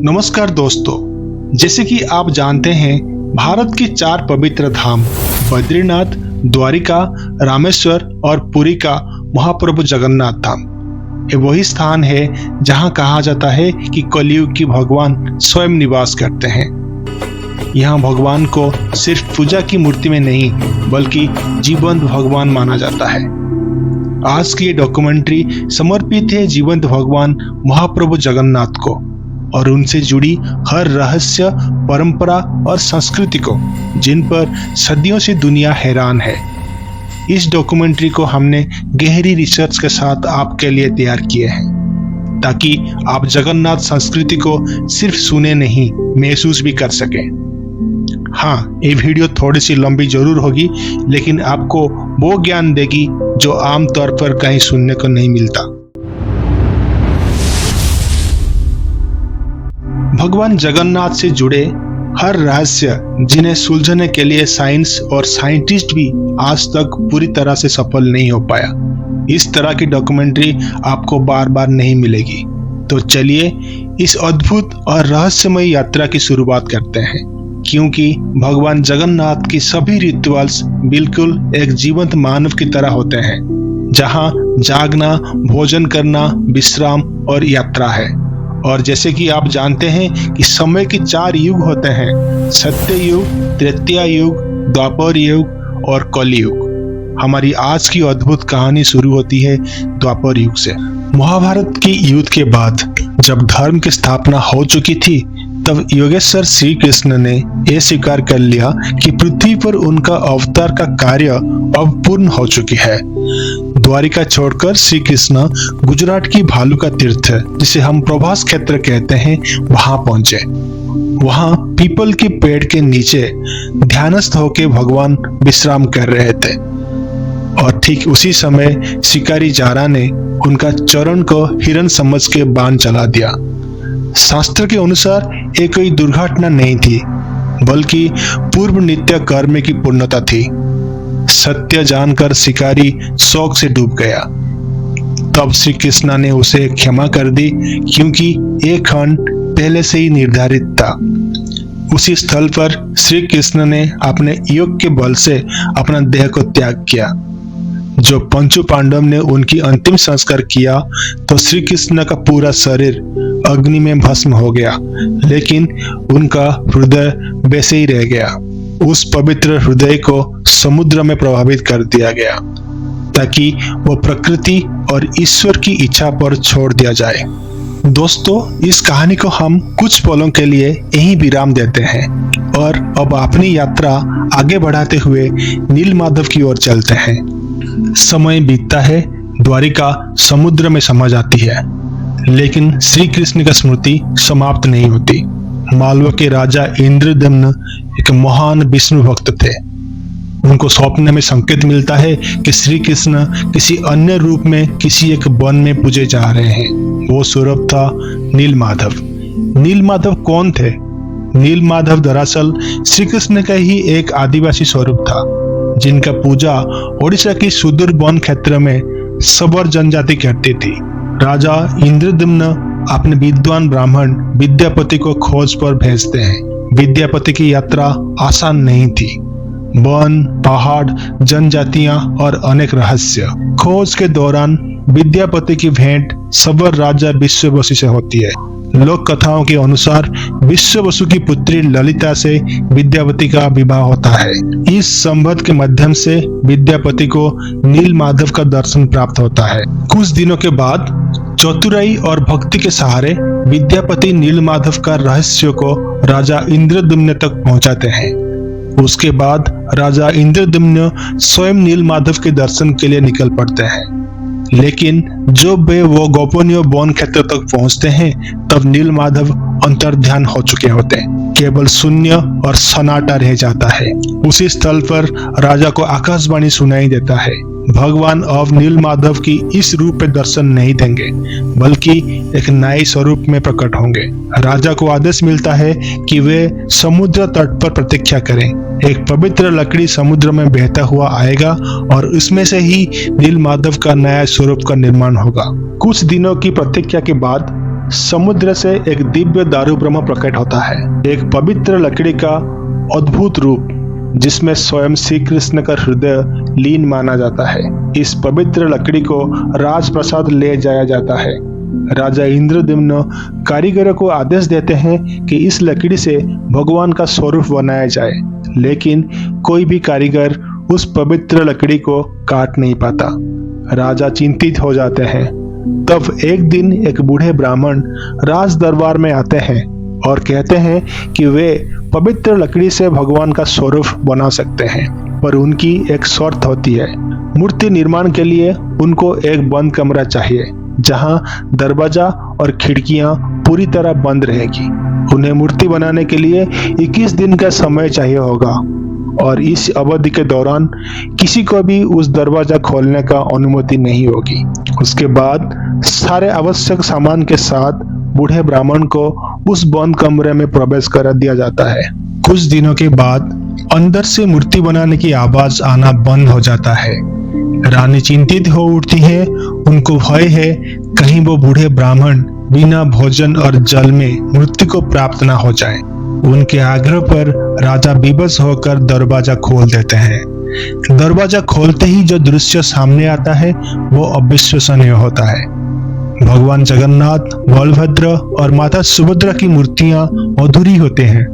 नमस्कार दोस्तों, जैसे कि आप जानते हैं भारत के 4 पवित्र धाम बद्रीनाथ, द्वारिका, रामेश्वर और पुरी का महाप्रभु जगन्नाथ धाम ये वही स्थान है जहां कहा जाता है कि कलयुग की भगवान स्वयं निवास करते हैं। यहाँ भगवान को सिर्फ पूजा की मूर्ति में नहीं बल्कि जीवंत भगवान माना जाता है। आज की ये डॉक्यूमेंट्री समर्पित है जीवंत भगवान महाप्रभु जगन्नाथ को और उनसे जुड़ी हर रहस्य, परंपरा और संस्कृति को जिन पर सदियों से दुनिया हैरान है। इस डॉक्यूमेंट्री को हमने गहरी रिसर्च के साथ आपके लिए तैयार किए हैं ताकि आप जगन्नाथ संस्कृति को सिर्फ सुने नहीं, महसूस भी कर सकें। हाँ, ये वीडियो थोड़ी सी लंबी जरूर होगी लेकिन आपको वो ज्ञान देगी जो आमतौर पर कहीं सुनने को नहीं मिलता। भगवान जगन्नाथ से जुड़े हर रहस्य जिन्हें सुलझने के लिए साइंस और साइंटिस्ट भी आज तक पूरी तरह से सफल नहीं हो पाया, इस तरह की डॉक्यूमेंट्री आपको बार बार नहीं मिलेगी। तो चलिए इस अद्भुत और रहस्यमय यात्रा की शुरुआत करते हैं, क्योंकि भगवान जगन्नाथ की सभी रिचुअल्स बिल्कुल एक जीवंत मानव की तरह होते हैं, जहां जागना, भोजन करना, विश्राम और यात्रा है। और जैसे कि आप जानते हैं कि समय के 4 युग होते हैं, सत्य युग, त्रेता युग, द्वापर युग और कलयुग। हमारी आज की अद्भुत कहानी शुरू होती है द्वापर युग से। महाभारत की युद्ध के बाद जब धर्म की स्थापना हो चुकी थी तब योगेश्वर श्री कृष्ण ने यह स्वीकार कर लिया कि पृथ्वी पर उनका अवतार का कार्य अब पूर्ण हो चुकी है। द्वारिका छोड़कर श्री कृष्ण गुजरात की भालुका तीर्थ, जिसे हम प्रभास क्षेत्र कहते हैं, वहां पहुंचे। वहां पीपल के पेड़ के नीचे ध्यानस्थ होकर भगवान विश्राम कर रहे थे और ठीक उसी समय शिकारी जारा ने उनका चरण को हिरण समझ के बाण चला दिया। शास्त्र के अनुसार ये कोई दुर्घटना नहीं थी बल्कि पूर्व नित्य कर्म की पूर्णता थी। सत्य जानकर शिकारी शोक से डूब गया। तब श्री कृष्ण ने उसे क्षमा कर दी क्योंकि एक खंड पहले से ही निर्धारित था। उसी स्थल पर श्री कृष्ण ने अपने योग के बल से अपना देह को त्याग किया। जो पंचु पांडव ने उनकी अंतिम संस्कार किया तो श्री कृष्ण का पूरा शरीर अग्नि में भस्म हो गया, लेकिन उनका हृदय वैसे ही रह गया। उस पवित्र हृदय को समुद्र में प्रभावित कर दिया गया ताकि वो प्रकृति और ईश्वर की इच्छा पर छोड़ दिया जाए। दोस्तों, इस कहानी को हम कुछ पलों के लिए यहीं विराम देते हैं और अब अपनी यात्रा आगे बढ़ाते हुए नीलमाधव की ओर चलते हैं। समय बीतता है, द्वारिका समुद्र में समा जाती है, लेकिन श्री कृष्ण का स्मृति समाप्त नहीं होती। मालवा के राजा इंद्रदम्न एक महान विष्णु भक्त थे। उनको स्वप्न में संकेत मिलता है कि श्री कृष्ण किसी अन्य रूप में किसी एक वन में पूजे जा रहे हैं। वो स्वरूप था नीलमाधव। नीलमाधव कौन थे? नीलमाधव दरअसल श्री कृष्ण का ही एक आदिवासी स्वरूप था, जिनका पूजा ओडिशा की सुदूर वन क्षेत्र में सबर जनजाति करती थी। राजा इंद्रदम्न अपने विद्वान ब्राह्मण विद्यापति को खोज पर भेजते हैं। विद्यापति की यात्रा आसान नहीं थी। वन, पहाड़, जनजातियां और अनेक रहस्य। खोज के दौरान विद्यापति की भेंट सबर राजा विश्ववसु से होती है। लोक कथाओं के अनुसार विश्ववसु की पुत्री ललिता से विद्यापति का विवाह होता है। इस संबंध के माध्यम से विद्यापति को नीलमाधव का दर्शन प्राप्त होता है। कुछ दिनों के बाद चतुराई और भक्ति के सहारे विद्यापति नीलमाधव का रहस्य को राजा इंद्रदम्न तक पहुंचाते हैं। उसके बाद राजा इंद्रदम्न स्वयं नीलमाधव के दर्शन के लिए निकल पड़ते हैं, लेकिन जब वे वो गोपनीय वन क्षेत्र तक पहुंचते हैं तब नीलमाधव अंतर्ध्यान हो चुके होते हैं। केवल शून्य और सन्नाटा रह जाता है। उसी स्थल पर राजा को आकाशवाणी सुनाई देता है, भगवान अब नीलमाधव की इस रूप में दर्शन नहीं देंगे बल्कि एक नए स्वरूप में प्रकट होंगे। राजा को आदेश मिलता है कि वे समुद्र तट पर प्रतीक्षा करें। एक पवित्र लकड़ी समुद्र में बहता हुआ आएगा और उसमें से ही नीलमाधव का नया स्वरूप का निर्माण होगा। कुछ दिनों की प्रतीक्षा के बाद समुद्र से एक दिव्य दारू ब्रह्म प्रकट होता है, एक पवित्र लकड़ी का अद्भुत रूप जिसमें स्वयं श्री कृष्ण का हृदय लीन माना जाता है। इस पवित्र लकड़ी को राजप्रसाद ले जाया जाता है। राजा इंद्रद्युम्न कारीगरों को आदेश देते हैं कि इस लकड़ी से भगवान का स्वरूप बनाया जाए, लेकिन कोई भी कारीगर उस पवित्र लकड़ी को काट नहीं पाता। राजा चिंतित हो जाते हैं। तब एक दिन एक बूढ़े ब्राह्मण राज दरबार में आते हैं और कहते हैं कि वे पवित्र लकड़ी से भगवान का स्वरूप बना सकते हैं, पर उनकी एक शर्त होती है। मूर्ति निर्माण के लिए उनको एक बंद कमरा चाहिए जहां दरवाजा और खिड़कियां पूरी तरह बंद रहेगी। उन्हें मूर्ति बनाने के लिए 21 दिन का समय चाहिए होगा और इस अवधि के दौरान किसी को भी उस दरवाजा खोलने का अनुमति नहीं होगी। उसके बाद सारे आवश्यक सामान के साथ बूढ़े ब्राह्मण को उस बंद कमरे में प्रवेश करा दिया जाता है। कुछ दिनों के बाद अंदर से मूर्ति बनाने की आवाज आना बंद हो जाता है। रानी चिंतित हो उठती है। उनको भय है कहीं वो बूढ़े ब्राह्मण बिना भोजन और जल में मृत्यु को प्राप्त ना हो जाए। उनके आग्रह पर राजा विवश होकर दरवाजा खोल देते हैं। दरवाजा खोलते ही जो दृश्य सामने आता है वो अविश्वसनीय होता है। भगवान जगन्नाथ, बलभद्र और माता सुभद्रा की मूर्तियां अधूरी होते हैं,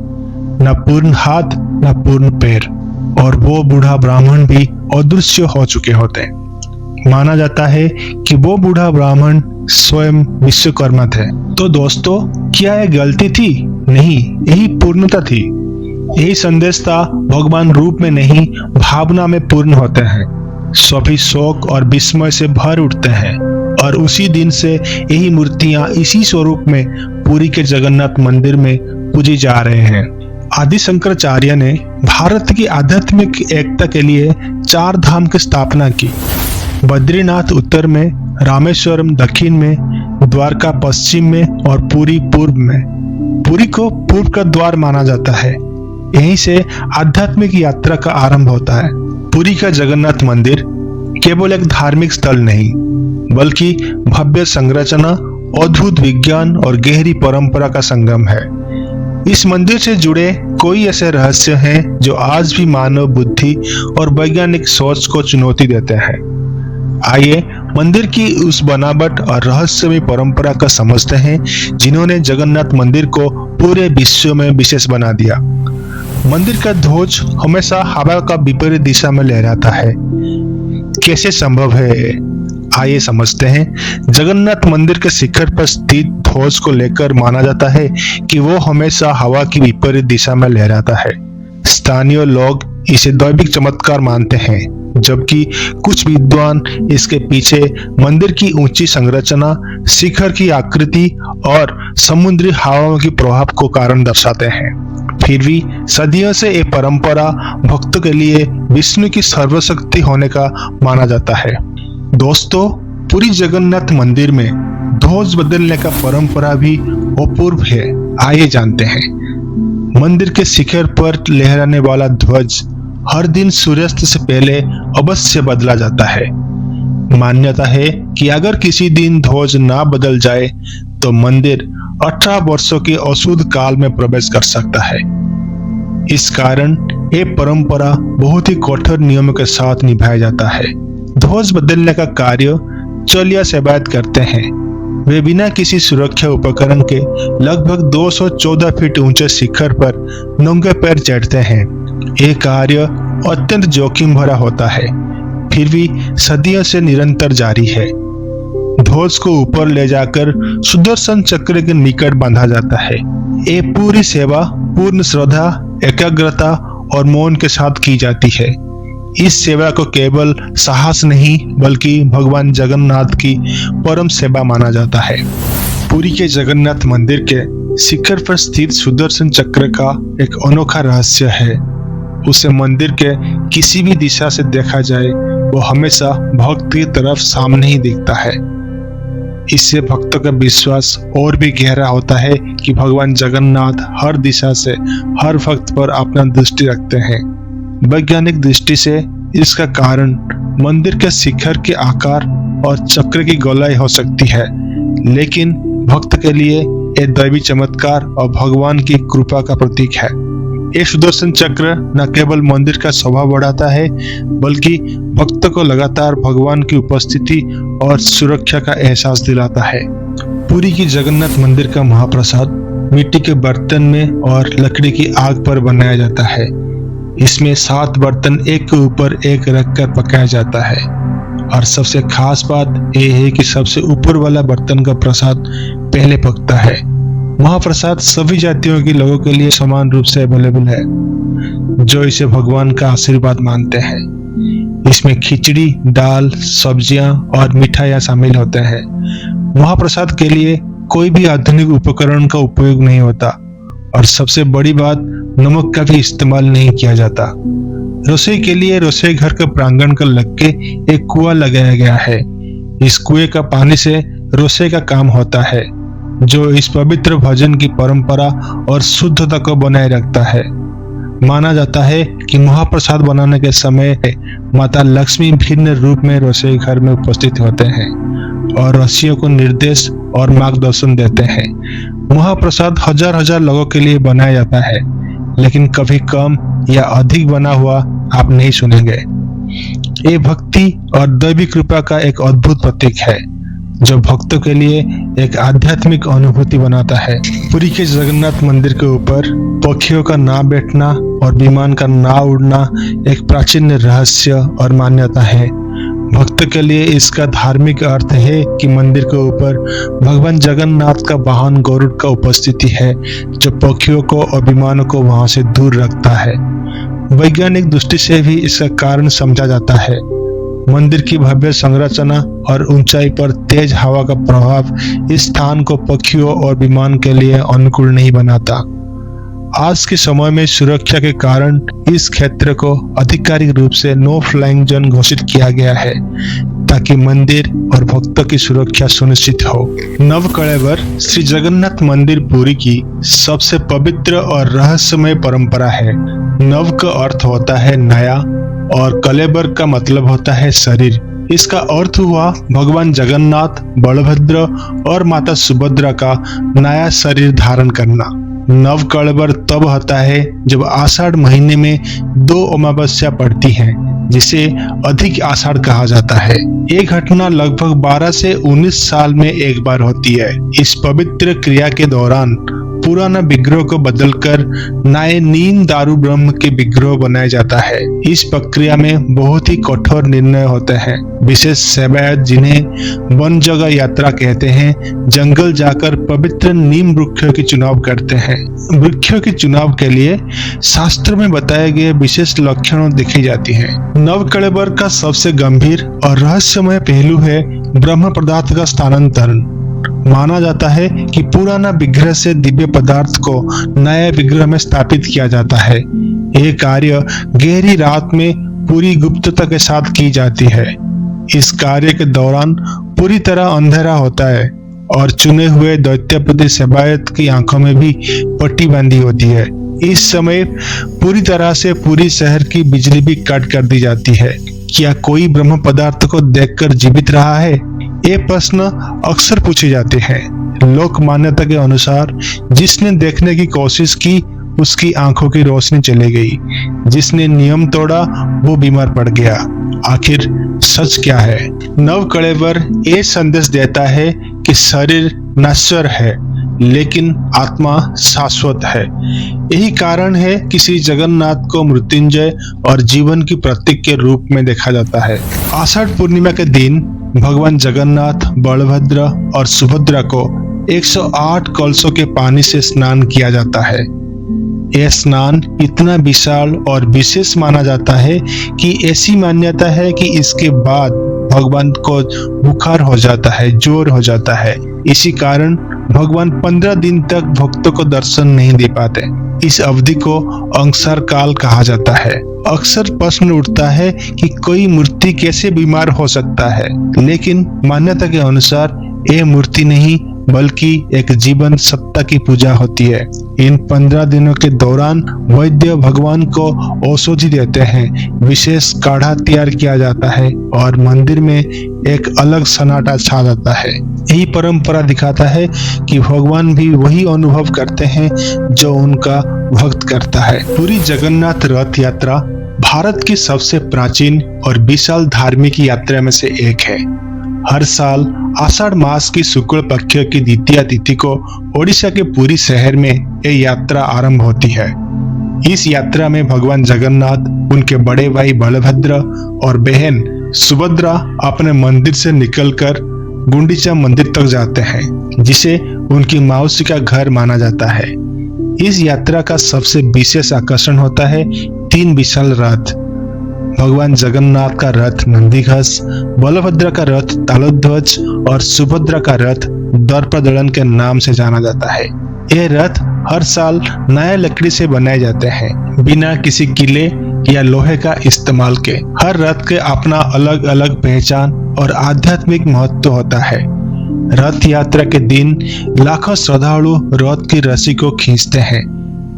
न पूर्ण हाथ न पूर्ण पैर, और वो बूढ़ा ब्राह्मण भी अदृश्य हो चुके होते हैं। माना जाता है कि वो बूढ़ा ब्राह्मण स्वयं विश्वकर्मा थे। तो दोस्तों, क्या यह गलती थी? नहीं, यही पूर्णता थी। यही संदेश था, भगवान रूप में नहीं भावना में पूर्ण होते हैं। सभी शोक और विस्मय से भर उठते हैं और उसी दिन से यही मूर्तियां इसी स्वरूप में पुरी के जगन्नाथ मंदिर में पूजी जा रहे हैं। आदि शंकराचार्य ने भारत की आध्यात्मिक एकता के लिए 4 धाम की स्थापना की। बद्रीनाथ उत्तर में, रामेश्वरम दक्षिण में, द्वारका पश्चिम में और पुरी पूर्व में। पुरी को पूर्व का द्वार माना जाता है। यहीं से आध्यात्मिक यात्रा का आरंभ होता है। पुरी का जगन्नाथ मंदिर केवल एक धार्मिक स्थल नहीं, बल्कि भव्य संरचना, अद्भुत विज्ञान और गहरी परंपरा का संगम है। इस मंदिर से जुड़े कोई ऐसे रहस्य हैं जो आज भी मानव बुद्धि और वैज्ञानिक सोच को चुनौती देते हैं। आइए मंदिर की उस बनावट और रहस्यमय परंपरा का समझते हैं जिन्होंने जगन्नाथ मंदिर को पूरे विश्व में विशेष बना दिया। मंदिर का ध्वज हमेशा हवा का विपरीत दिशा में लहराता है। कैसे संभव है? आइए समझते हैं। जगन्नाथ मंदिर के शिखर पर स्थित ध्वज को लेकर माना जाता है कि वो हमेशा हवा की विपरीत दिशा में लहराता है। स्थानीय लोग इसे दैविक चमत्कार मानते हैं, जबकि कुछ विद्वान इसके पीछे मंदिर की ऊंची संरचना, शिखर की आकृति और समुद्री हवाओं के प्रभाव को कारण दर्शाते हैं। फिर भी सदियों से ये परंपरा भक्तों के लिए विष्णु की सर्वशक्ति होने का माना जाता है। दोस्तों, पुरी जगन्नाथ मंदिर में ध्वज बदलने का परंपरा भी अपूर्व है। आइए जानते हैं। मंदिर के शिखर पर लहराने वाला ध्वज हर दिन सूर्यास्त से पहले अवश्य बदला जाता है। मान्यता है कि अगर किसी दिन ध्वज ना बदल जाए तो मंदिर 18 वर्षों के अशुद्ध काल में प्रवेश कर सकता है। इस कारण ये परंपरा बहुत ही कठोर नियमों के साथ निभाया जाता है। ध्वज बदलने का कार्य चलिया सेवायत करते हैं। वे बिना किसी सुरक्षा उपकरण के लगभग 214 फीट ऊंचे शिखर पर नंगे पैर चढ़ते हैं। ये कार्य अत्यंत जोखिम भरा होता है, फिर भी सदियों से निरंतर जारी है। ध्वज को ऊपर ले जाकर सुदर्शन चक्र के निकट बांधा जाता है। ये पूरी सेवा पूर्ण श्रद्धा, एकाग्रता और मौन के साथ की जाती है। इस सेवा को केवल साहस नहीं बल्कि भगवान जगन्नाथ की परम सेवा माना जाता है। पुरी के जगन्नाथ मंदिर के शिखर पर स्थित सुदर्शन चक्र का एक अनोखा रहस्य है। उसे मंदिर के किसी भी दिशा से देखा जाए वो हमेशा भक्त की तरफ सामने ही दिखता है। इससे भक्तों का विश्वास और भी गहरा होता है कि भगवान जगन्नाथ हर दिशा से हर भक्त पर अपना दृष्टि रखते हैं। वैज्ञानिक दृष्टि से इसका कारण मंदिर के शिखर के आकार और चक्र की गोलाई हो सकती है, लेकिन भक्त के लिए ये दैवी चमत्कार और भगवान की कृपा का प्रतीक है। ये सुदर्शन चक्र न केवल मंदिर का शोभा बढ़ाता है, बल्कि भक्त को लगातार भगवान की उपस्थिति और सुरक्षा का एहसास दिलाता है। पुरी की जगन्नाथ मंदिर का महाप्रसाद मिट्टी के बर्तन में और लकड़ी की आग पर बनाया जाता है। इसमें 7 बर्तन एक के ऊपर एक रखकर पकाया जाता है, और सबसे खास बात यह है कि सबसे ऊपर वाला बर्तन का प्रसाद पहले पकता है। महाप्रसाद सभी जातियों के लोगों के लिए समान रूप से अवेलेबल है, जो इसे भगवान का आशीर्वाद मानते हैं। इसमें खिचड़ी, दाल, सब्जियां और मिठाइयां शामिल होते हैं। महाप्रसाद के लिए कोई भी आधुनिक उपकरण का उपयोग नहीं होता, और सबसे बड़ी बात, नमक का भी इस्तेमाल नहीं किया जाता। रसोई के लिए रसोई घर के प्रांगण का लग के एक कुआं लगाया गया है। इस कुएं का पानी से रसोई का काम होता है, जो इस पवित्र भोजन की परंपरा और शुद्धता को बनाए रखता है। माना जाता है कि महाप्रसाद बनाने के समय माता लक्ष्मी भिन्न रूप में रसोई घर में उपस्थित होते हैं और रसियों को निर्देश और मार्गदर्शन देते हैं। महाप्रसाद हजार लोगों के लिए बनाया जाता है, लेकिन कभी कम या अधिक बना हुआ आप नहीं सुनेंगे। ये भक्ति और दैवी कृपा का एक अद्भुत प्रतीक है, जो भक्तों के लिए एक आध्यात्मिक अनुभूति बनाता है। पुरी के जगन्नाथ मंदिर के ऊपर पक्षियों का ना बैठना और विमान का ना उड़ना एक प्राचीन रहस्य और मान्यता है। भक्त के लिए इसका धार्मिक अर्थ है कि मंदिर के ऊपर भगवान जगन्नाथ का वाहन गरुड़ का उपस्थिति है, जो पक्षियों को और विमानों को वहां से दूर रखता है। वैज्ञानिक दृष्टि से भी इसका कारण समझा जाता है। मंदिर की भव्य संरचना और ऊंचाई पर तेज हवा का प्रभाव इस स्थान को पक्षियों और विमान के लिए अनुकूल नहीं बनाता। आज के समय में सुरक्षा के कारण इस क्षेत्र को आधिकारिक रूप से नो फ्लाइंग जोन घोषित किया गया है, ताकि मंदिर और भक्तों की सुरक्षा सुनिश्चित हो। नवकलेवर श्री जगन्नाथ मंदिर पुरी की सबसे पवित्र और रहस्यमय परंपरा है। नव का अर्थ होता है नया और कलेबर का मतलब होता है शरीर। इसका अर्थ हुआ भगवान जगन्नाथ, बलभद्र और माता सुभद्रा का नया शरीर धारण करना। नव कलेबर तब होता है जब आषाढ़ महीने में 2 अमावस्या पड़ती हैं, जिसे अधिक आषाढ़ कहा जाता है। ये घटना लगभग 12 से 19 साल में एक बार होती है। इस पवित्र क्रिया के दौरान पुराना विग्रह को बदलकर नए नीम दारू ब्रह्म के विग्रह बनाया जाता है। इस प्रक्रिया में बहुत ही कठोर निर्णय होते हैं। विशेष सेवायत, जिन्हें वन जगह यात्रा कहते हैं, जंगल जाकर पवित्र नीम वृक्षों की चुनाव करते हैं। वृक्षों के चुनाव के लिए शास्त्र में बताए गए विशेष लक्षणों देखी जाती हैं। नवकलेबर का सबसे गंभीर और रहस्यमय पहलू है ब्रह्म पदार्थ का स्थानांतरण। माना जाता है कि पुराना विग्रह से दिव्य पदार्थ को नए विग्रह में स्थापित किया जाता है। यह कार्य गहरी रात में पूरी गुप्तता के साथ की जाती है। इस कार्य के दौरान पूरी तरह अंधेरा होता है और चुने हुए दैत्यपति सेवायत की आंखों में भी पट्टी बांधी होती है। इस समय पूरी तरह से पूरी शहर की बिजली भी काट कर दी जाती है। क्या कोई ब्रह्म पदार्थ को देखकर जीवित रहा है? ये प्रश्न अक्सर पूछे जाते हैं। लोक मान्यता के अनुसार जिसने देखने की कोशिश की उसकी आंखों की रोशनी चली गई, जिसने नियम तोड़ा वो बीमार पड़ गया। आखिर सच क्या है? नवकलेवर ये संदेश देता है कि शरीर नश्वर है, लेकिन आत्मा शाश्वत है। यही कारण है कि श्री जगन्नाथ को मृत्युंजय और जीवन की प्रतीक के रूप में देखा जाता है। आषाढ़ पूर्णिमा के दिन भगवान जगन्नाथ, बलभद्र और सुभद्रा को 108 कलशों के पानी से स्नान किया जाता है। यह स्नान इतना विशाल और विशेष माना जाता है कि ऐसी मान्यता है कि इसके बाद भगवान को बुखार हो जाता है, ज्वर हो जाता है। इसी कारण भगवान 15 दिन तक भक्तों को दर्शन नहीं दे पाते। इस अवधि को अंगसार काल कहा जाता है। अक्सर प्रश्न उठता है कि कोई मूर्ति कैसे बीमार हो सकता है, लेकिन मान्यता के अनुसार यह मूर्ति नहीं बल्कि एक जीवन सत्ता की पूजा होती है। इन 15 दिनों के दौरान वैद्य भगवान को औषधि देते हैं, विशेष काढ़ा तैयार किया जाता है और मंदिर में एक अलग सन्नाटा छा जाता है। यही परंपरा दिखाता है कि भगवान भी वही अनुभव करते हैं जो उनका भक्त करता है। पूरी जगन्नाथ रथ यात्रा भारत की सबसे प्राचीन और विशाल धार्मिक यात्रा में से एक है। हर साल आषाढ़ मास की शुक्ल पक्ष की द्वितीय तिथि को ओडिशा के पुरी शहर में ये यात्रा आरंभ होती है। इस यात्रा में भगवान जगन्नाथ, उनके बड़े भाई बलभद्र और बहन सुभद्रा अपने मंदिर से निकलकर गुंडीचा मंदिर तक जाते हैं, जिसे उनकी मौसी का घर माना जाता है। इस यात्रा का सबसे विशेष आकर्षण होता है 3 विशाल रथ। भगवान जगन्नाथ का रथ नंदीघोष, बलभद्र का रथ तालध्वज और सुभद्रा का रथ दर्पदलन के नाम से जाना जाता है। ये रथ हर साल नया लकड़ी से बनाए जाते हैं, बिना किसी किले या लोहे का इस्तेमाल के। हर रथ के अपना अलग अलग पहचान और आध्यात्मिक महत्व होता है। रथ यात्रा के दिन लाखों श्रद्धालु रथ की रस्सी को खींचते हैं।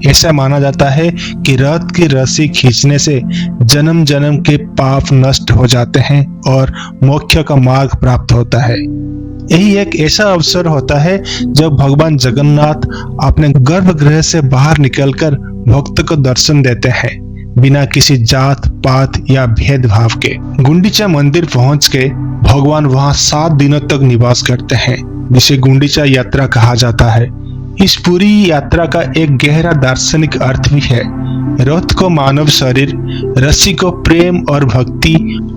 ऐसा माना जाता है कि रथ की रस्सी खींचने से जन्म जन्म के पाप नष्ट हो जाते हैं और मोक्ष का मार्ग प्राप्त होता है। यही एक ऐसा अवसर होता है जब भगवान जगन्नाथ अपने गर्भगृह से बाहर निकलकर भक्त को दर्शन देते हैं, बिना किसी जात पात या भेदभाव के। गुंडीचा मंदिर पहुंच के भगवान वहां 7 दिनों तक निवास करते हैं, जिसे गुंडीचा यात्रा कहा जाता है। इस पूरी यात्रा का एक गहरा दार्शनिक अर्थ भी है। रथ को मानव शरीर, रस्सी को प्रेम और भक्ति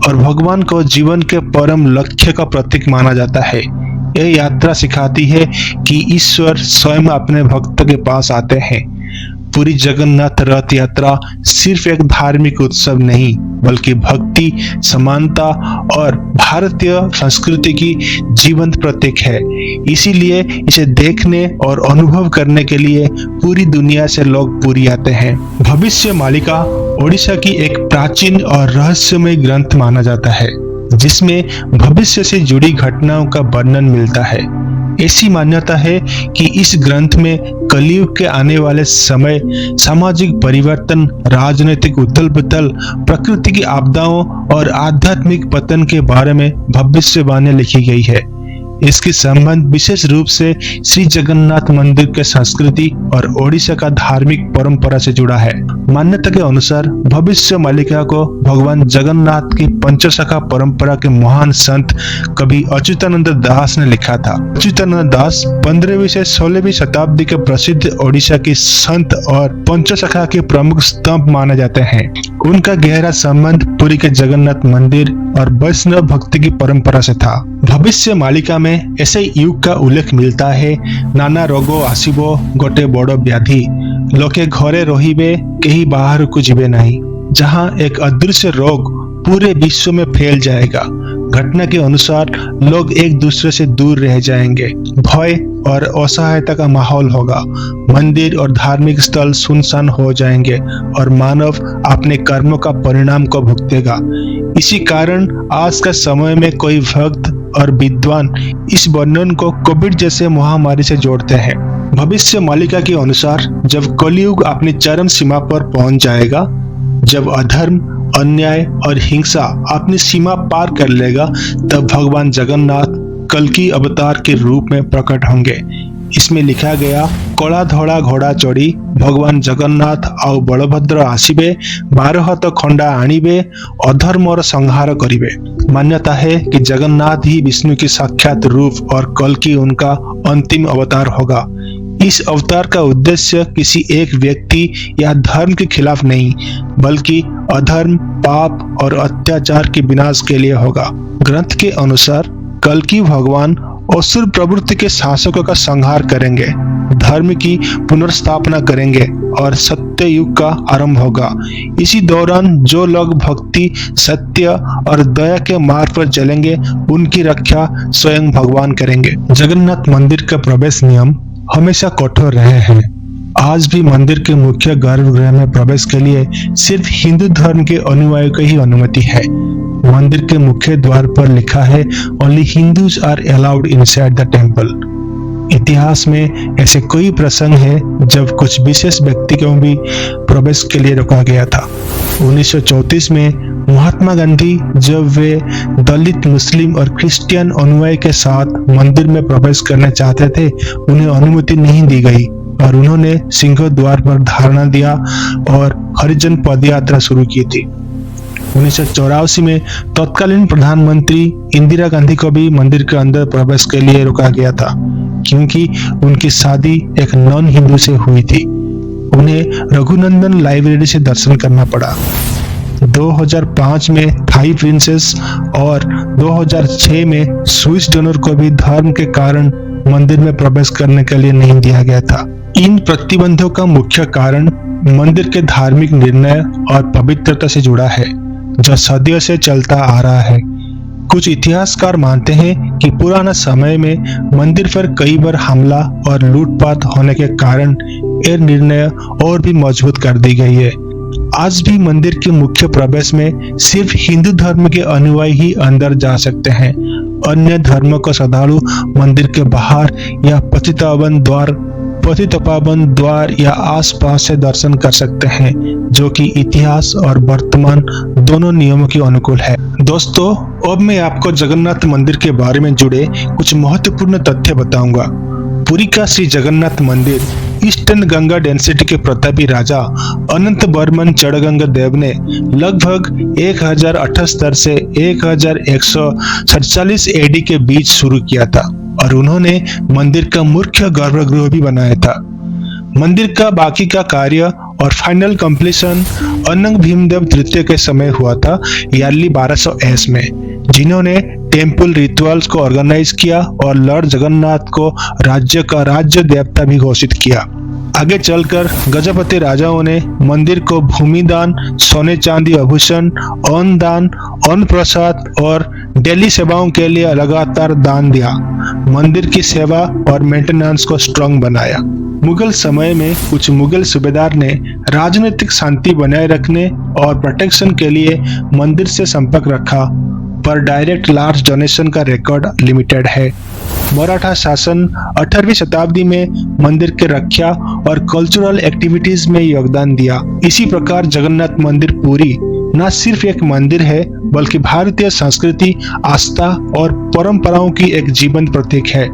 और भगवान को जीवन के परम लक्ष्य का प्रतीक माना जाता है। यह यात्रा सिखाती है कि ईश्वर स्वयं अपने भक्त के पास आते हैं। पूरी जगन्नाथ रथ यात्रा सिर्फ एक धार्मिक उत्सव नहीं, बल्कि भक्ति, समानता और भारतीय संस्कृति की जीवंत प्रतीक है। इसीलिए इसे देखने और अनुभव करने के लिए पूरी दुनिया से लोग पुरी आते हैं। भविष्य मालिका ओडिशा की एक प्राचीन और रहस्यमय ग्रंथ माना जाता है, जिसमें भविष्य से जुड़ी घटनाओं का वर्णन मिलता है। ऐसी मान्यता है कि इस ग्रंथ में कलयुग के आने वाले समय, सामाजिक परिवर्तन, राजनीतिक उथल पुथल, प्रकृति की आपदाओं और आध्यात्मिक पतन के बारे में भविष्यवाणी लिखी गई है। इसकी संबंध विशेष रूप से श्री जगन्नाथ मंदिर के संस्कृति और ओडिशा का धार्मिक परंपरा से जुड़ा है। मान्यता के अनुसार भविष्य मालिका को भगवान जगन्नाथ की पंचशाखा परंपरा के महान संत कवि अच्युतानंद दास ने लिखा था। अच्युतानंद दास 15वीं से 16वीं शताब्दी के प्रसिद्ध ओडिशा के संत और पंचशाखा के प्रमुख स्तंभ माने जाते हैं। उनका गहरा संबंध पुरी के जगन्नाथ मंदिर और वैष्णव भक्ति की परंपरा से था। भविष्य मालिका में ऐसे युग का उल्लेख मिलता है। नाना रोगो आसिबो गोटे बड़ व्याधि, लोके घरे रहिबे केही बाहर को जीवे नहीं, जहां एक अदृश्य रोग पूरे विश्व में फैल जाएगा। घटना के अनुसार लोग एक दूसरे से दूर रह जाएंगे, भय और असहायता का माहौल होगा, मंदिर और धार्मिक स्थल सुनसान हो जाएंगे और मानव अपने कर्मों का परिणाम को भुगतेगा। इसी कारण आज के समय में कोई भक्त और विद्वान इस वर्णन को कोविड जैसे महामारी से जोड़ते हैं। भविष्य मालिका के अनुसार जब कलयुग अपनी चरम सीमा पर पहुंच जाएगा, जब अधर्म, अन्याय और हिंसा अपनी सीमा पार कर लेगा, तब भगवान जगन्नाथ कल्कि अवतार के रूप में प्रकट होंगे। इसमें लिखा गया, कला धड़ा घोड़ा चढ़ी भगवान जगन्नाथ आउ बलभद्र आसिबे, 12 खंडा आनिबे, अधर्मर संहार करिबे। मान्यता है कि जगन्नाथ ही विष्णु की साक्षात रूप और कल्कि उनका अंतिम अवतार होगा। इस अवतार का उद्देश्य किसी एक व्यक्ति या धर्म के खिलाफ नहीं, बल्कि अधर्म, पाप और अत्याचार के विनाश के लिए होगा। ग्रंथ के अनुसार कल्कि भगवान असुर प्रवृत्ति के शासकों का संहार करेंगे, धर्म की पुनर्स्थापना करेंगे और सत्य युग का आरंभ होगा। इसी दौरान जो लोग भक्ति, सत्य और दया के मार्ग पर चलेंगे, उनकी रक्षा स्वयं भगवान करेंगे। जगन्नाथ मंदिर का प्रवेश नियम हमेशा कठोर रहे हैं। आज भी मंदिर के मुख्य गर्भगृह में प्रवेश के लिए सिर्फ हिंदू धर्म के अनुयायियों की ही अनुमति है। मंदिर के मुख्य द्वार पर लिखा है, only Hindus are allowed inside the temple. इतिहास में ऐसे कई प्रसंग हैं जब कुछ विशेष व्यक्ति को भी प्रवेश के लिए रोका गया था। 1934 में महात्मा गांधी जब वे दलित, मुस्लिम और क्रिश्चियन अनुयायी के साथ मंदिर में प्रवेश करना चाहते थे, उन्हें अनुमति नहीं दी गई और उन्होंने सिंह द्वार पर धरना दिया और हरिजन पदयात्रा शुरू की थी। 1984 में तत्कालीन प्रधानमंत्री इंदिरा गांधी को भी मंदिर के अंदर प्रवेश के लिए रोका गया था, क्योंकि उनकी शादी एक नॉन हिंदू से हुई थी। उन्हें रघुनंदन लाइब्रेरी से दर्शन करना पड़ा। 2005 में थाई प्रिंसेस और 2006 में स्विस डोनर को भी धर्म के कारण मंदिर में प्रवेश करने के लिए नहीं दिया गया था। इन प्रतिबंधों का मुख्य कारण मंदिर के धार्मिक निर्णय और पवित्रता से जुड़ा है, जो सदियों से चलता आ रहा है। कुछ इतिहासकार मानते हैं कि पुराना समय में मंदिर पर कई बार हमला और लूटपाट होने के कारण यह निर्णय और भी मजबूत कर दी गई है। आज भी मंदिर के मुख्य प्रवेश में सिर्फ हिंदू धर्म के अनुयायी ही अंदर जा सकते हैं। अन्य धर्मों का श्रद्धालु मंदिर के बाहर या पतितपावन द्वार या आसपास से दर्शन कर सकते हैं, जो कि इतिहास और वर्तमान दोनों नियमों के अनुकूल है। दोस्तों, अब मैं आपको जगन्नाथ मंदिर के बारे में जुड़े कुछ महत्वपूर्ण तथ्य बताऊंगा। पुरी का श्री जगन्नाथ मंदिर ईस्टर्न गंगा डेंसिटी के प्रतापी राजा अनंत वर्मन चड़गंगा देव ने लगभग 1078 से 1147 एडी के बीच शुरू किया था और उन्होंने मंदिर का मुख्य गर्भगृह भी बनाया था। मंदिर का बाकी का कार्य और फाइनल कंप्लीशन अनंग भीमदेव तृतीय के समय हुआ था, यार्ली 1200 में, जिन्होंने टेम्पल रिचुअल्स को ऑर्गेनाइज किया और लॉर्ड जगन्नाथ को राज्य का राज्य देवता भी घोषित किया। आगे चलकर गजपति राजाओं ने मंदिर को भूमि दान, सोने चांदी आभूषण, अन्न दान, अन्न प्रसाद और डेली सेवाओं के लिए लगातार दान दिया। मंदिर की सेवा और मेंटेनेंस को स्ट्रॉन्ग बनाया। मुगल समय में कुछ मुगल सूबेदार ने राजनीतिक शांति बनाए रखने और प्रोटेक्शन के लिए मंदिर से संपर्क रखा, पर डायरेक्ट लार्ज डोनेशन का रिकॉर्ड लिमिटेड है। मराठा शासन 18वीं शताब्दी में मंदिर के रक्षा और कल्चरल एक्टिविटीज में योगदान दिया। इसी प्रकार जगन्नाथ मंदिर पुरी न सिर्फ एक मंदिर है, बल्कि भारतीय संस्कृति, आस्था और परंपराओं की एक जीवंत प्रतीक है।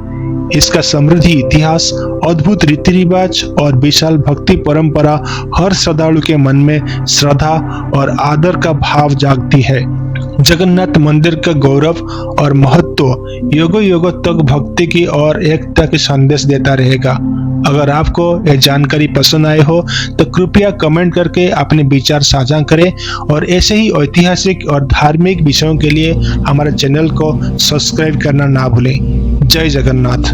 इसका समृद्धि इतिहास, अद्भुत रीति रिवाज और विशाल भक्ति परंपरा हर श्रद्धालु के मन में श्रद्धा और आदर का भाव जागती है। जगन्नाथ मंदिर का गौरव और महत्व युगों युगों तक भक्ति की और एकता की संदेश देता रहेगा। अगर आपको यह जानकारी पसंद आए हो तो कृपया कमेंट करके अपने विचार साझा करें और ऐसे ही ऐतिहासिक और धार्मिक विषयों के लिए हमारे चैनल को सब्सक्राइब करना ना भूलें। जय जगन्नाथ।